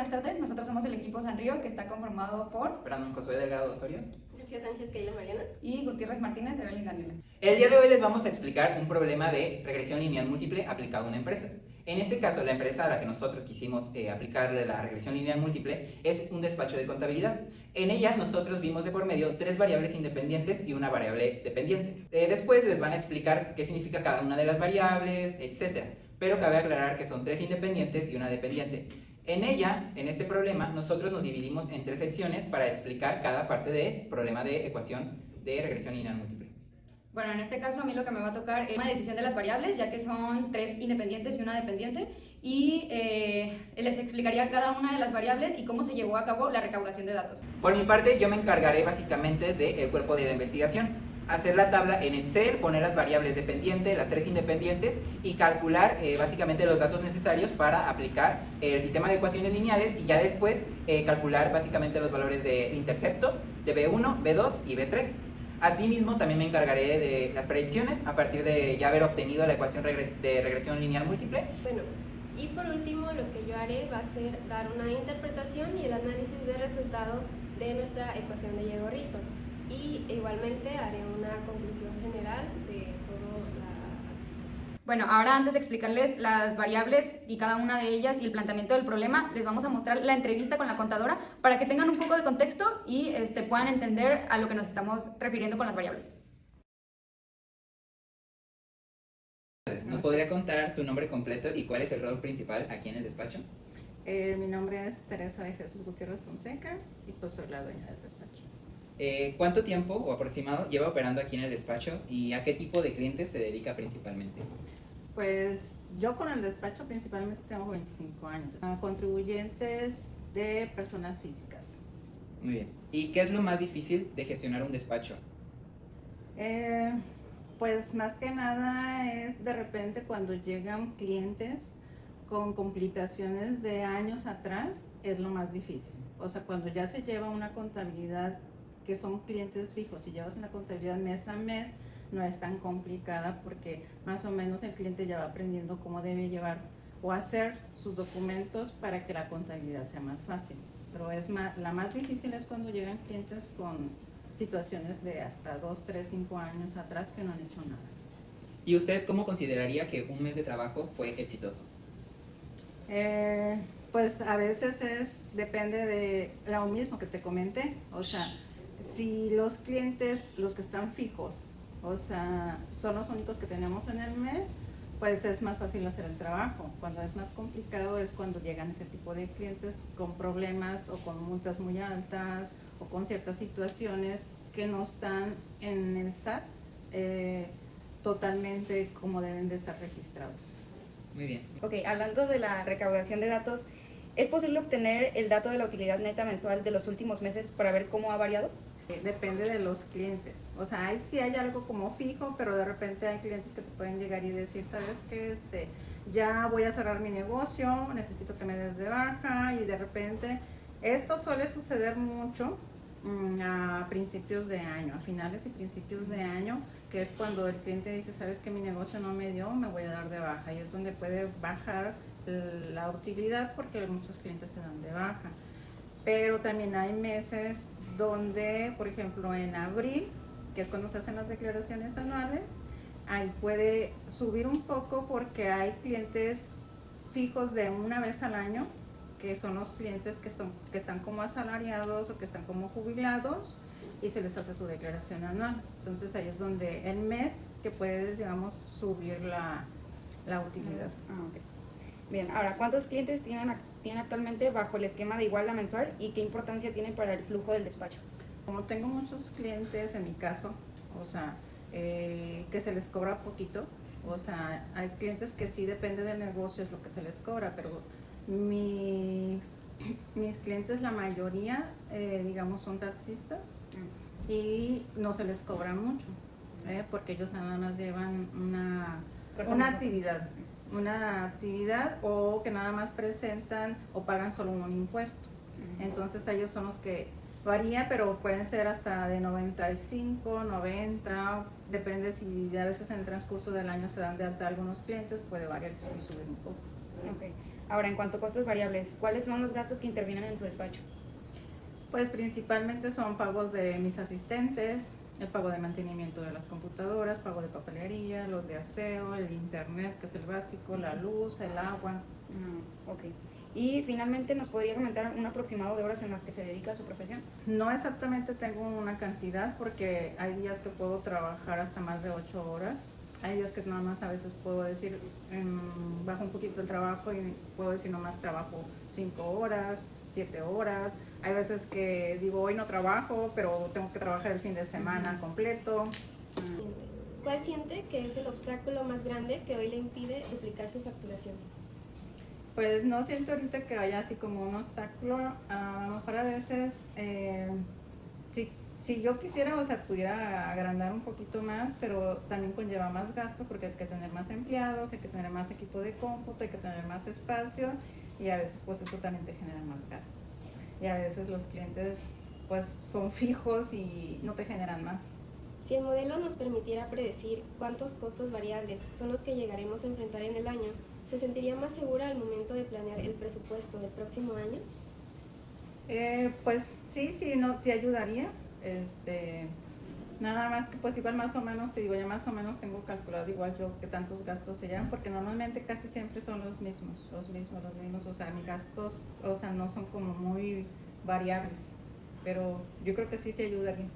buenas tardes. Nosotros somos el equipo Sanrío, que está conformado por Brandon Josué Delgado Osorio, Lucía Sánchez, Keila Mariana y Gutiérrez Martínez, Evelyn Daniela. El día de hoy les vamos a explicar un problema de regresión lineal múltiple aplicado a una empresa. En este caso, la empresa a la que nosotros quisimos aplicarle la regresión lineal múltiple es un despacho de contabilidad. En ella nosotros vimos de por medio 3 variables independientes y una variable dependiente. Después les van a explicar qué significa cada una de las variables, etc. Pero cabe aclarar que son 3 independientes y una dependiente. En ella, en este problema, nosotros nos dividimos en 3 secciones para explicar cada parte del problema de ecuación de regresión lineal múltiple. Bueno, en este caso a mí lo que me va a tocar es una decisión de las variables, ya que son 3 independientes y una dependiente, y les explicaría cada una de las variables y cómo se llevó a cabo la recaudación de datos. Por mi parte, yo me encargaré básicamente del cuerpo de la investigación, hacer la tabla en Excel, poner las variables dependientes, las 3 independientes y calcular básicamente los datos necesarios para aplicar el sistema de ecuaciones lineales y ya después calcular básicamente los valores del intercepto de B1, B2 y B3. Asimismo, también me encargaré de las predicciones a partir de ya haber obtenido la ecuación de regresión lineal múltiple. Bueno, y por último lo que yo haré va a ser dar una interpretación y el análisis de resultado de nuestra ecuación de Yegorrito. Y igualmente haré una conclusión general de todo Bueno, ahora antes de explicarles las variables y cada una de ellas y el planteamiento del problema, les vamos a mostrar la entrevista con la contadora para que tengan un poco de contexto y puedan entender a lo que nos estamos refiriendo con las variables. ¿Nos podría contar su nombre completo y cuál es el rol principal aquí en el despacho? Mi nombre es Teresa de Jesús Gutiérrez Fonseca y pues soy la dueña del despacho. ¿Cuánto tiempo o aproximado lleva operando aquí en el despacho y a qué tipo de clientes se dedica principalmente? Pues yo con el despacho principalmente tengo 25 años, contribuyentes de personas físicas. Muy bien. ¿Y qué es lo más difícil de gestionar un despacho? Pues más que nada es de repente cuando llegan clientes con complicaciones de años atrás, es lo más difícil. O sea, cuando ya se lleva una contabilidad que son clientes fijos y llevas una contabilidad mes a mes, no es tan complicada porque más o menos el cliente ya va aprendiendo cómo debe llevar o hacer sus documentos para que la contabilidad sea más fácil. Pero la más difícil es cuando llegan clientes con situaciones de hasta 2, 3, 5 años atrás que no han hecho nada. ¿Y usted cómo consideraría que un mes de trabajo fue exitoso? Pues a veces depende de lo mismo que te comenté, o sea, si los clientes, los que están fijos, o sea, son los únicos que tenemos en el mes, pues es más fácil hacer el trabajo. Cuando es más complicado es cuando llegan ese tipo de clientes con problemas o con multas muy altas o con ciertas situaciones que no están en el SAT totalmente como deben de estar registrados. Muy bien. Ok, hablando de la recaudación de datos, ¿es posible obtener el dato de la utilidad neta mensual de los últimos meses para ver cómo ha variado? Depende de los clientes, o sea, sí hay algo como fijo, pero de repente hay clientes que te pueden llegar y decir, sabes que ya voy a cerrar mi negocio, necesito que me des de baja, y de repente esto suele suceder mucho a principios de año, a finales y principios de año, que es cuando el cliente dice, sabes que mi negocio no me dio, me voy a dar de baja, y es donde puede bajar la utilidad porque muchos clientes se dan de baja. Pero también hay meses donde, por ejemplo, en abril, que es cuando se hacen las declaraciones anuales, ahí puede subir un poco porque hay clientes fijos de una vez al año, que son los clientes que están como asalariados o que están como jubilados y se les hace su declaración anual. Entonces ahí es donde el mes que puede, digamos, subir la utilidad. Okay. Bien, ahora, ¿cuántos clientes tienen actualmente bajo el esquema de igual a mensual y qué importancia tiene para el flujo del despacho? Como tengo muchos clientes en mi caso, o sea, que se les cobra poquito, o sea, hay clientes que sí depende del negocio es lo que se les cobra, pero mis clientes, la mayoría, digamos, son taxistas y no se les cobra mucho, porque ellos nada más llevan una actividad o que nada más presentan o pagan solo un impuesto. Entonces ellos son los que varía, pero pueden ser hasta de 95, 90, depende si a veces en el transcurso del año se dan de alta algunos clientes, puede variar y subir un poco. Okay. Ahora, en cuanto a costos variables, ¿cuáles son los gastos que intervienen en su despacho? Pues principalmente son pagos de mis asistentes, el pago de mantenimiento de las computadoras, pago de papelería, los de aseo, el internet, que es el básico, la luz, el agua. Ok. Y finalmente, ¿nos podría comentar un aproximado de horas en las que se dedica a su profesión? No exactamente tengo una cantidad porque hay días que puedo trabajar hasta más de 8 horas. Hay días que nada más a veces puedo decir, bajo un poquito el trabajo y puedo decir nomás trabajo 5 horas, 7 horas. Hay veces que digo, hoy no trabajo, pero tengo que trabajar el fin de semana completo. ¿Cuál siente que es el obstáculo más grande que hoy le impide duplicar su facturación? Pues no siento ahorita que haya así como un obstáculo. A lo mejor a veces, si yo quisiera, o sea, pudiera agrandar un poquito más, pero también conlleva más gasto porque hay que tener más empleados, hay que tener más equipo de cómputo, hay que tener más espacio y a veces pues eso también te genera más gastos. Y a veces los clientes pues son fijos y no te generan más. Si el modelo nos permitiera predecir cuántos costos variables son los que llegaremos a enfrentar en el año, ¿se sentiría más segura al momento de planear el presupuesto del próximo año? Pues sí, no, sí ayudaría. Nada más que pues igual más o menos, te digo, ya más o menos tengo calculado igual yo que tantos gastos serían, porque normalmente casi siempre son los mismos, o sea, mis gastos, o sea, no son como muy variables, pero yo creo que sí ayudaría.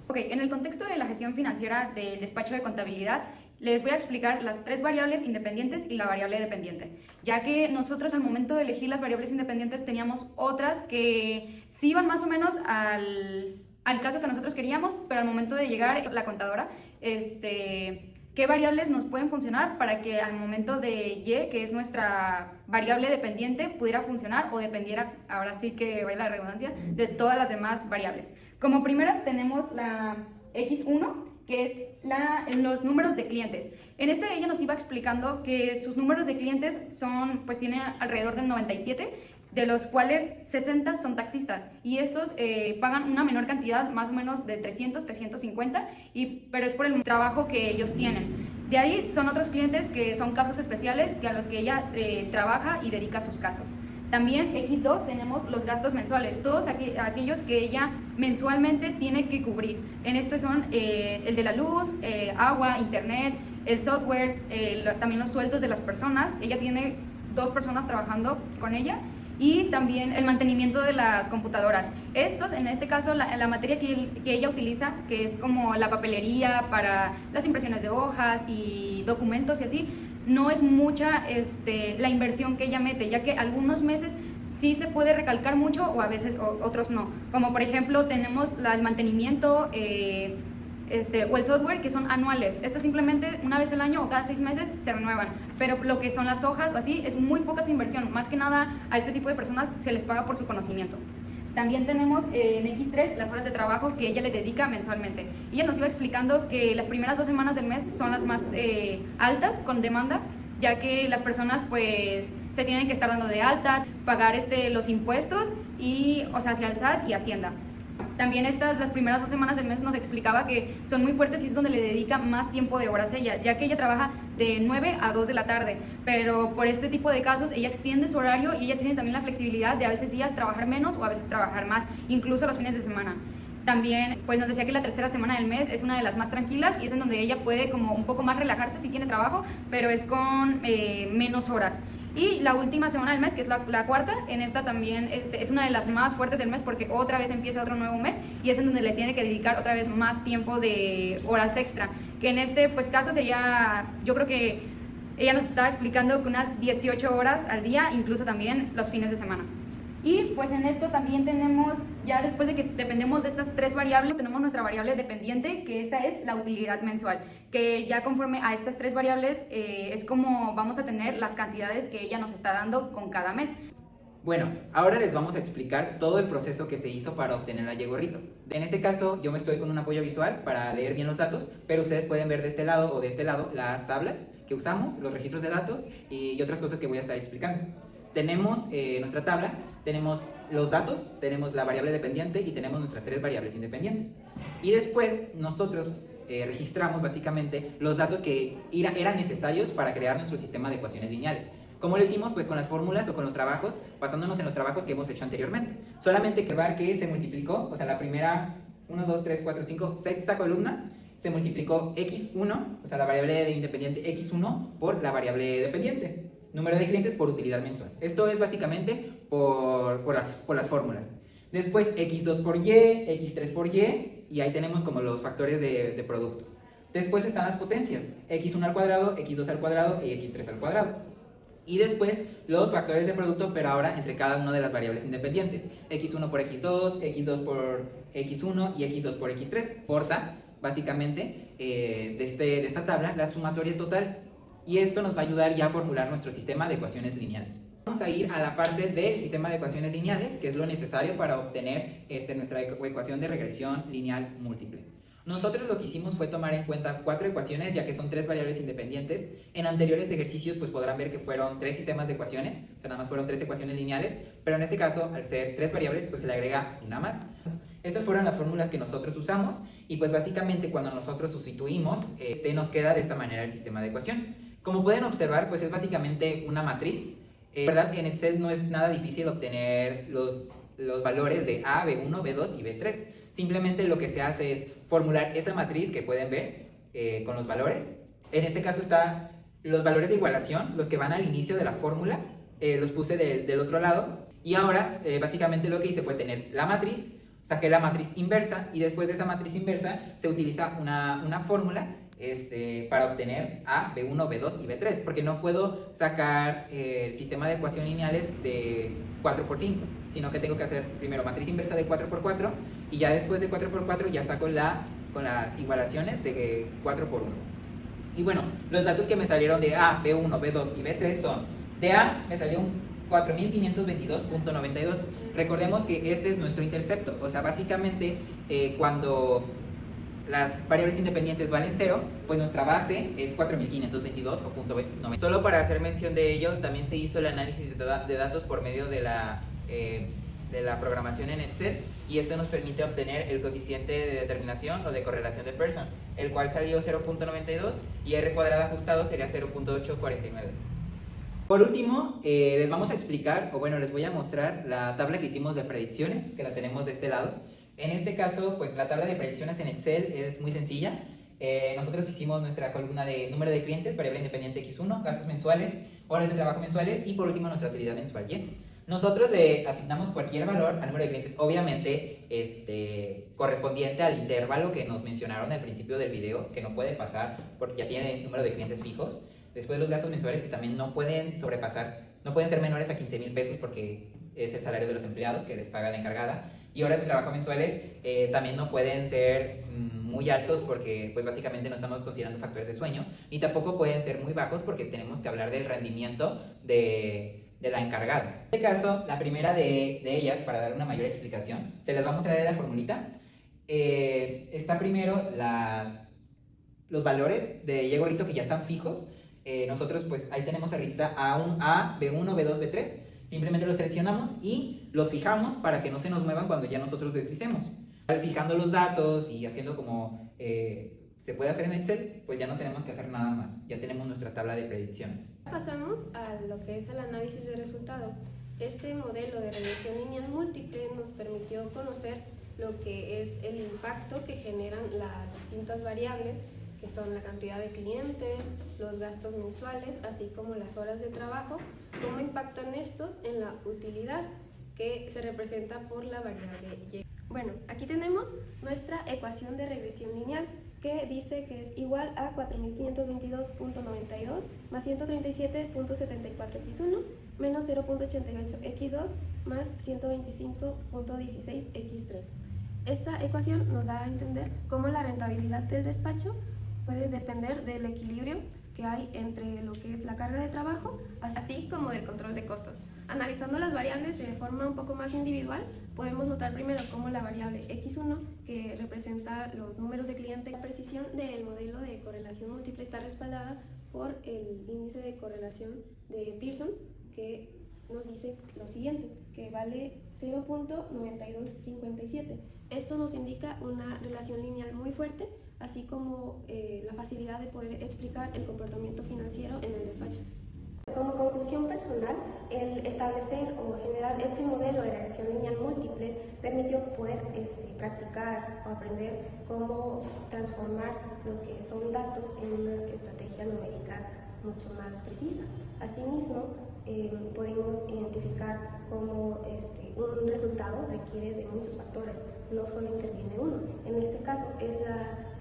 Ok, en el contexto de la gestión financiera del despacho de contabilidad, les voy a explicar las 3 variables independientes y la variable dependiente, ya que nosotros al momento de elegir las variables independientes teníamos otras que sí iban más o menos al caso que nosotros queríamos, pero al momento de llegar la contadora, qué variables nos pueden funcionar para que al momento de Y, que es nuestra variable dependiente, pudiera funcionar o dependiera, ahora sí que vaya la redundancia, de todas las demás variables. Como primera tenemos la X1, que es los números de clientes. En ella nos iba explicando que sus números de clientes pues tiene alrededor del 97, de los cuales 60 son taxistas y estos pagan una menor cantidad, más o menos de 300, 350, pero es por el trabajo que ellos tienen. De ahí son otros clientes que son casos especiales que a los que ella trabaja y dedica sus casos. También X2 tenemos los gastos mensuales, todos aquellos que ella mensualmente tiene que cubrir. En este son el de la luz, agua, internet, el software, también los sueldos de las personas. Ella tiene 2 personas trabajando con ella. Y también el mantenimiento de las computadoras. Estos, en este caso, la materia que ella utiliza, que es como la papelería para las impresiones de hojas y documentos y así, no es mucha la inversión que ella mete, ya que algunos meses sí se puede recalcar mucho o a veces otros no. Como por ejemplo tenemos el mantenimiento o el software, que son anuales. Estos simplemente una vez al año o cada 6 meses se renuevan, pero lo que son las hojas o así es muy poca su inversión. Más que nada a este tipo de personas se les paga por su conocimiento. También tenemos en X3 las horas de trabajo que ella le dedica mensualmente. Ella nos iba explicando que las primeras 2 semanas del mes son las más altas con demanda, ya que las personas pues se tienen que estar dando de alta, pagar los impuestos y, o sea, hacia el SAT y Hacienda. También las primeras 2 semanas del mes nos explicaba que son muy fuertes y es donde le dedica más tiempo de horas ella, ya que ella trabaja de 9 a 2 de la tarde, pero por este tipo de casos ella extiende su horario y ella tiene también la flexibilidad de a veces días trabajar menos o a veces trabajar más, incluso los fines de semana. También pues nos decía que la tercera semana del mes es una de las más tranquilas y es en donde ella puede como un poco más relajarse si tiene trabajo, pero es con menos horas. Y la última semana del mes, que es la cuarta, en esta también es una de las más fuertes del mes porque otra vez empieza otro nuevo mes y es en donde le tiene que dedicar otra vez más tiempo de horas extra. Que en pues caso yo creo que ella nos estaba explicando que unas 18 horas al día, incluso también los fines de semana. Y pues en esto también tenemos, ya después de que dependemos de estas 3 variables, tenemos nuestra variable dependiente, que esta es la utilidad mensual, que ya conforme a estas 3 variables es como vamos a tener las cantidades que ella nos está dando con cada mes. Bueno, ahora les vamos a explicar todo el proceso que se hizo para obtener la Y-gorrito. En este caso, yo me estoy con un apoyo visual para leer bien los datos, pero ustedes pueden ver de este lado o de este lado las tablas que usamos, los registros de datos y otras cosas que voy a estar explicando. Tenemos nuestra tabla, tenemos los datos, tenemos la variable dependiente y tenemos nuestras 3 variables independientes. Y después nosotros registramos básicamente los datos que eran necesarios para crear nuestro sistema de ecuaciones lineales. ¿Cómo lo hicimos? Pues con las fórmulas o con los trabajos, basándonos en los trabajos que hemos hecho anteriormente. Solamente que ver que se multiplicó, o sea, la primera 1, 2, 3, 4, 5, sexta columna, se multiplicó x1, o sea, la variable de independiente x1 por la variable dependiente. Número de clientes por utilidad mensual. Esto es básicamente por las fórmulas. Después x2 por y, x3 por y ahí tenemos como los factores de producto. Después están las potencias, x1 al cuadrado, x2 al cuadrado y x3 al cuadrado. Y después los factores de producto, pero ahora entre cada una de las variables independientes. x1 por x2, x2 por x1 y x2 por x3. Importa, básicamente, de esta tabla, la sumatoria total. Y esto nos va a ayudar ya a formular nuestro sistema de ecuaciones lineales. Vamos a ir a la parte del sistema de ecuaciones lineales, que es lo necesario para obtener nuestra ecuación de regresión lineal múltiple. Nosotros lo que hicimos fue tomar en cuenta 4 ecuaciones, ya que son 3 variables independientes. En anteriores ejercicios pues podrán ver que fueron 3 sistemas de ecuaciones, o sea, nada más fueron 3 ecuaciones lineales, pero en este caso, al ser 3 variables, pues se le agrega una más. Estas fueron las fórmulas que nosotros usamos y pues básicamente cuando nosotros sustituimos, nos queda de esta manera el sistema de ecuación. Como pueden observar, pues es básicamente una matriz. ¿Verdad? En Excel no es nada difícil obtener los valores de A, B1, B2 y B3. Simplemente lo que se hace es formular esa matriz que pueden ver con los valores. En este caso están los valores de igualación, los que van al inicio de la fórmula, los puse del otro lado. Y ahora, básicamente lo que hice fue tener la matriz, saqué la matriz inversa y después de esa matriz inversa se utiliza una fórmula para obtener A, B1, B2 y B3, porque no puedo sacar el sistema de ecuaciones lineales de 4×5, sino que tengo que hacer primero matriz inversa de 4×4 y ya después de 4×4 ya saco con las igualaciones de 4×1. Y bueno, los datos que me salieron de A, B1, B2 y B3 son: de A me salió un 4522.92. Recordemos que este es nuestro intercepto, o sea, básicamente cuando las variables independientes valen 0, pues nuestra base es 4522 o .90. Solo para hacer mención de ello, también se hizo el análisis de datos por medio de la programación en Excel, y esto nos permite obtener el coeficiente de determinación o de correlación de Pearson, el cual salió 0.92 y R cuadrado ajustado sería 0.849. Por último, les vamos a explicar, o bueno, les voy a mostrar la tabla que hicimos de predicciones, que la tenemos de este lado. En este caso, pues la tabla de predicciones en Excel es muy sencilla. Nosotros hicimos nuestra columna de número de clientes, variable independiente x1, gastos mensuales, horas de trabajo mensuales y por último nuestra utilidad mensual y. Nosotros le asignamos cualquier valor al número de clientes, obviamente correspondiente al intervalo que nos mencionaron al principio del video, que no puede pasar porque ya tiene número de clientes fijos. Después los gastos mensuales, que también no pueden sobrepasar, no pueden ser menores a 15,000 pesos porque es el salario de los empleados que les paga la encargada. Y horas de trabajo mensuales también no pueden ser muy altos porque pues básicamente no estamos considerando factores de sueño, ni tampoco pueden ser muy bajos porque tenemos que hablar del rendimiento de la encargada. En este caso, la primera de ellas, para dar una mayor explicación, se las vamos a dar en la formulita. Está primero los valores de Y gorrito que ya están fijos. Nosotros pues ahí tenemos arriba A, B1, B2, B3. Simplemente los seleccionamos y los fijamos para que no se nos muevan cuando ya nosotros deslicemos. Al fijando los datos y haciendo como se puede hacer en Excel, pues ya no tenemos que hacer nada más. Ya tenemos nuestra tabla de predicciones. Pasamos a lo que es el análisis de resultado. Este modelo de regresión lineal múltiple nos permitió conocer lo que es el impacto que generan las distintas variables, que son la cantidad de clientes, los gastos mensuales, así como las horas de trabajo, cómo impactan estos en la utilidad, que se representa por la variable Y. Bueno, aquí tenemos nuestra ecuación de regresión lineal, que dice que es igual a 4522.92 más 137.74x1 menos 0.88x2 más 125.16x3. Esta ecuación nos da a entender cómo la rentabilidad del despacho puede depender del equilibrio que hay entre lo que es la carga de trabajo, así como del control de costos. Analizando las variables de forma un poco más individual, podemos notar primero cómo la variable x1, que representa los números de cliente, la precisión del modelo de correlación múltiple está respaldada por el índice de correlación de Pearson, que nos dice lo siguiente, que vale 0.9257. Esto nos indica una relación lineal muy fuerte, así como la facilidad de poder explicar el comportamiento financiero en el despacho. Como conclusión personal, el establecer o generar este modelo de regresión lineal múltiple permitió poder practicar o aprender cómo transformar lo que son datos en una estrategia numérica mucho más precisa. Asimismo, podemos identificar cómo un resultado requiere de muchos factores, no solo interviene uno. En este caso es la...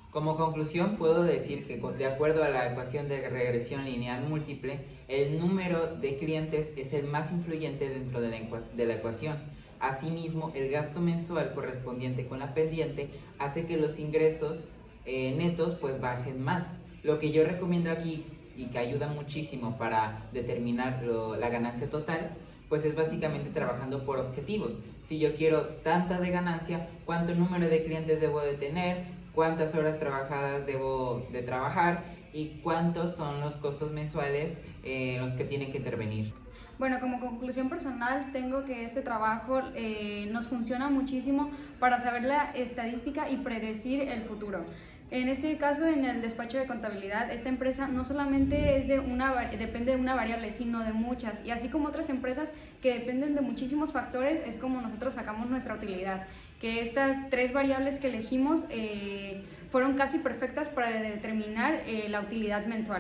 Como conclusión, puedo decir que de acuerdo a la ecuación de regresión lineal múltiple, el número de clientes es el más influyente dentro de la ecuación. Asimismo, el gasto mensual correspondiente con la pendiente hace que los ingresos netos pues bajen más. Lo que yo recomiendo aquí y que ayuda muchísimo para determinar la ganancia total, pues es básicamente trabajando por objetivos. Si yo quiero tanta de ganancia, ¿cuánto número de clientes debo de tener? ¿Cuántas horas trabajadas debo de trabajar? ¿Y cuántos son los costos mensuales los que tienen que intervenir? Bueno, como conclusión personal, tengo que este trabajo nos funciona muchísimo para saber la estadística y predecir el futuro. En este caso, en el despacho de contabilidad, esta empresa no solamente depende de una variable, sino de muchas. Y así como otras empresas que dependen de muchísimos factores, es como nosotros sacamos nuestra utilidad. Que estas 3 variables que elegimos fueron casi perfectas para determinar la utilidad mensual.